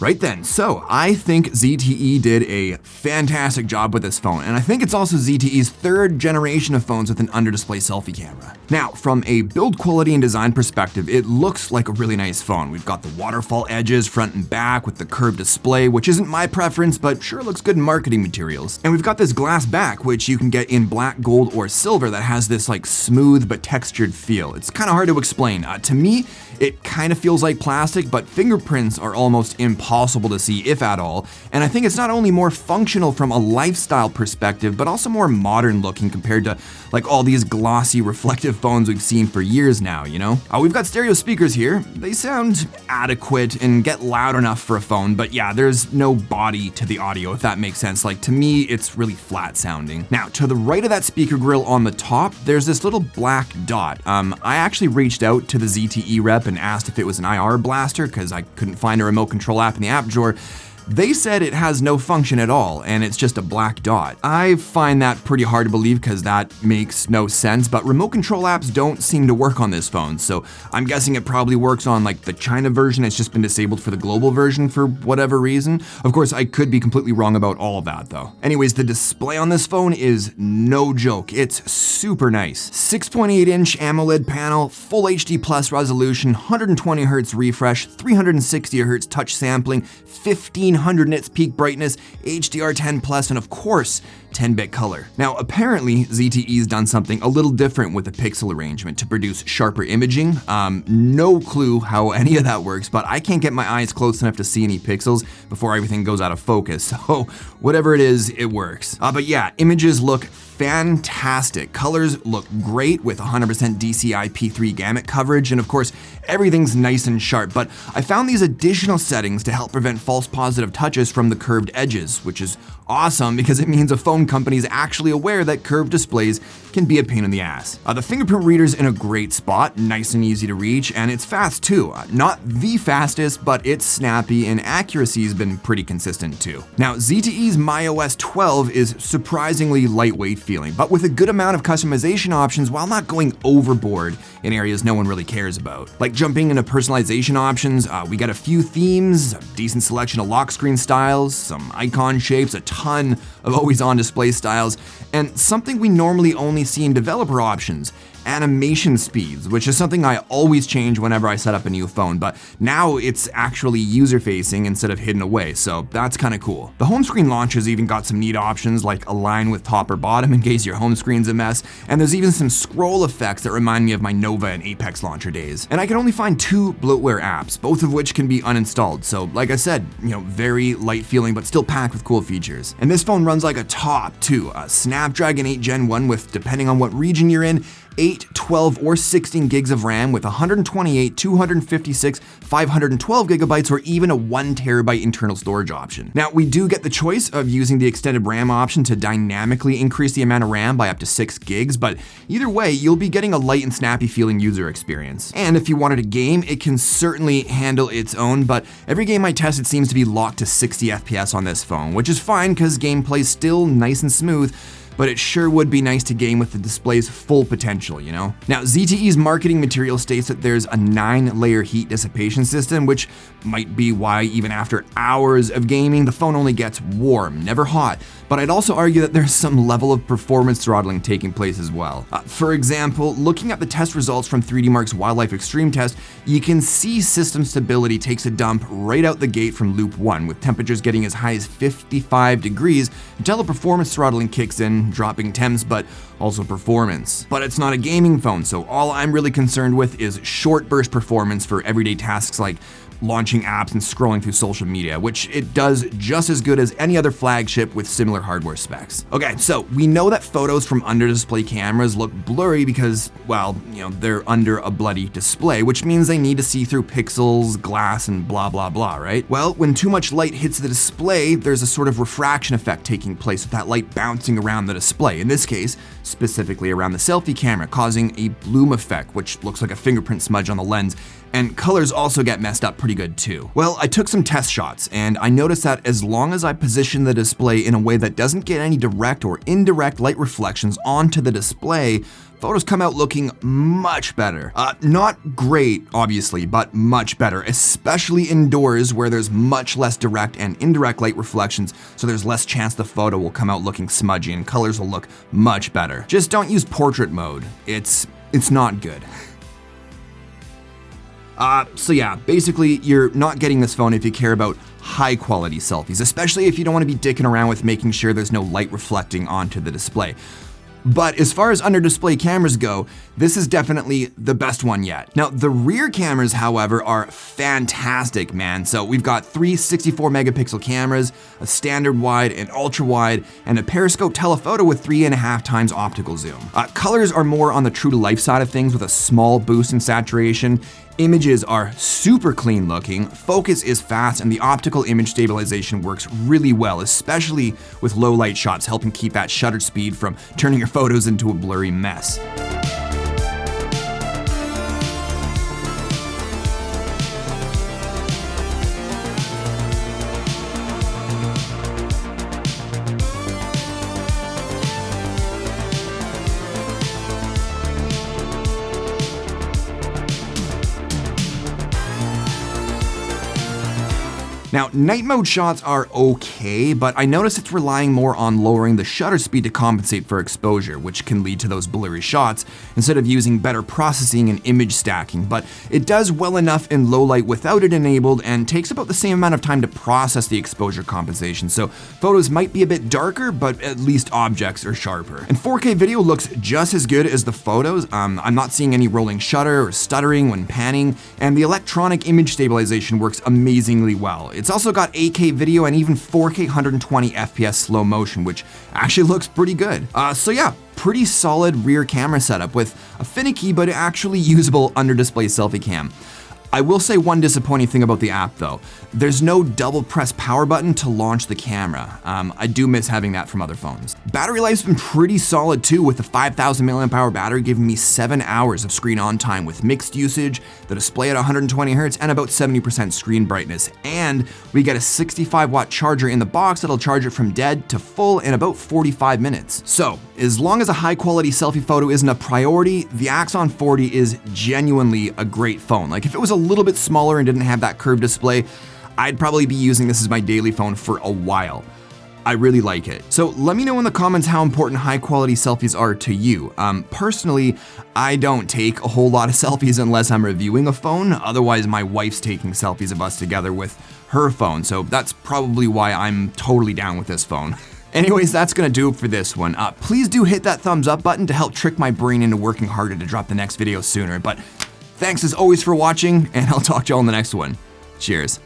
Right then, so I think ZTE did a fantastic job with this phone, and I think it's also ZTE's third generation of phones with an under-display selfie camera. Now, from a build quality and design perspective, it looks like a really nice phone. We've got the waterfall edges front and back with the curved display, which isn't my preference, but sure looks good in marketing materials. And we've got this glass back, which you can get in black, gold, or silver that has this like smooth but textured feel. It's kind of hard to explain. To me, it kind of feels like plastic, but fingerprints are almost impossible to see, if at all. And I think it's not only more functional from a lifestyle perspective, but also more modern looking compared to like all these glossy reflective phones we've seen for years now, you know? We've got stereo speakers here. They sound adequate and get loud enough for a phone, but yeah, there's no body to the audio, if that makes sense. Like to me, it's really flat sounding. Now, to the right of that speaker grill on the top, there's this little black dot. I actually reached out to the ZTE rep and asked if it was an IR blaster because I couldn't find a remote control app in the app drawer. They said it has no function at all, and it's just a black dot. I find that pretty hard to believe because that makes no sense, but remote control apps don't seem to work on this phone, so I'm guessing it probably works on like the China version. It's just been disabled for the global version for whatever reason. Of course, I could be completely wrong about all of that though. Anyways, the display on this phone is no joke. It's super nice. 6.8-inch AMOLED panel, full HD plus resolution, 120 Hz refresh, 360 Hz touch sampling, 1500 nits peak brightness, HDR10 plus, and of course, 10-bit color. Now, apparently, ZTE's done something a little different with the pixel arrangement to produce sharper imaging. No clue how any of that works, but I can't get my eyes close enough to see any pixels before everything goes out of focus. So whatever it is, it works. But yeah, images look fantastic. Colors look great with 100% DCI-P3 gamut coverage, and of course, everything's nice and sharp, but I found these additional settings to help prevent false positive touches from the curved edges, which is awesome because it means a phone company is actually aware that curved displays can be a pain in the ass. The fingerprint reader's in a great spot, nice and easy to reach, and it's fast too. Not the fastest, but it's snappy and accuracy's been pretty consistent too. Now, ZTE's MyOS 12 is surprisingly lightweight feeling, but with a good amount of customization options while not going overboard in areas no one really cares about. Like jumping into personalization options, we got a few themes, a decent selection of lock screen styles, some icon shapes, a ton of always-on display styles, and something we normally only see in developer options, animation speeds, which is something I always change whenever I set up a new phone, but now it's actually user-facing instead of hidden away, so that's kind of cool. The home screen launcher's even got some neat options like align with top or bottom in case your home screen's a mess, and there's even some scroll effects that remind me of my Nova and Apex launcher days. And I can only find 2 bloatware apps, both of which can be uninstalled, so like I said, very light feeling but still packed with cool features. And this phone runs like a top too, a Snapdragon 8 Gen 1 with, depending on what region you're in, 8, 12, or 16 gigs of RAM with 128, 256, 512 gigabytes, or even a 1 terabyte internal storage option. Now, we do get the choice of using the extended RAM option to dynamically increase the amount of RAM by up to 6 gigs, but either way, you'll be getting a light and snappy feeling user experience. And if you wanted a game, it can certainly handle its own, but every game I tested seems to be locked to 60 FPS on this phone, which is fine because gameplay's still nice and smooth, but it sure would be nice to game with the display's full potential, you know? Now, ZTE's marketing material states that there's a 9-layer heat dissipation system, which might be why even after hours of gaming, the phone only gets warm, never hot. But I'd also argue that there's some level of performance throttling taking place as well. For example, looking at the test results from 3D Mark's Wildlife Extreme test, you can see system stability takes a dump right out the gate from loop 1, with temperatures getting as high as 55 degrees until the performance throttling kicks in, dropping temps, but also performance. But it's not a gaming phone, so all I'm really concerned with is short burst performance for everyday tasks like launching apps and scrolling through social media, which it does just as good as any other flagship with similar hardware specs. Okay, so we know that photos from under display cameras look blurry because, well, they're under a bloody display, which means they need to see through pixels, glass, and blah, blah, blah, right? Well, when too much light hits the display, there's a sort of refraction effect taking place with that light bouncing around the display. In this case, specifically around the selfie camera, causing a bloom effect, which looks like a fingerprint smudge on the lens. And colors also get messed up pretty good too. Well, I took some test shots, and I noticed that as long as I position the display in a way that doesn't get any direct or indirect light reflections onto the display, photos come out looking much better. Not great, obviously, but much better, especially indoors where there's much less direct and indirect light reflections, so there's less chance the photo will come out looking smudgy and colors will look much better. Just don't use portrait mode. It's not good. So yeah, basically you're not getting this phone if you care about high quality selfies, especially if you don't want to be dicking around with making sure there's no light reflecting onto the display. But as far as under display cameras go, this is definitely the best one yet. Now, the rear cameras, however, are fantastic, man. So we've got 3 64 megapixel cameras, a standard wide and ultra wide, and a periscope telephoto with 3.5 times optical zoom. Colors are more on the true to life side of things with a small boost in saturation. Images are super clean looking, focus is fast, and the optical image stabilization works really well, especially with low light shots, helping keep that shutter speed from turning your photos into a blurry mess. Now, night mode shots are okay, but I notice it's relying more on lowering the shutter speed to compensate for exposure, which can lead to those blurry shots, instead of using better processing and image stacking. But it does well enough in low light without it enabled and takes about the same amount of time to process the exposure compensation. So photos might be a bit darker, but at least objects are sharper. And 4K video looks just as good as the photos. I'm not seeing any rolling shutter or stuttering when panning, and the electronic image stabilization works amazingly well. It's also got 8K video and even 4K 120 FPS slow motion, which actually looks pretty good. So yeah, pretty solid rear camera setup with a finicky but actually usable under display selfie cam. I will say one disappointing thing about the app though. There's no double press power button to launch the camera. I do miss having that from other phones. Battery life's been pretty solid too, with the 5000 mAh battery giving me 7 hours of screen on time with mixed usage, the display at 120 Hz and about 70% screen brightness. And we get a 65 watt charger in the box that'll charge it from dead to full in about 45 minutes. So as long as a high quality selfie photo isn't a priority, the Axon 40 is genuinely a great phone. Like if it was a little bit smaller and didn't have that curved display, I'd probably be using this as my daily phone for a while. I really like it. So let me know in the comments how important high quality selfies are to you. Personally, I don't take a whole lot of selfies unless I'm reviewing a phone. Otherwise, my wife's taking selfies of us together with her phone. So that's probably why I'm totally down with this phone. Anyways, that's gonna do it for this one. Please do hit that thumbs up button to help trick my brain into working harder to drop the next video sooner. But thanks as always for watching, and I'll talk to you all in the next one. Cheers.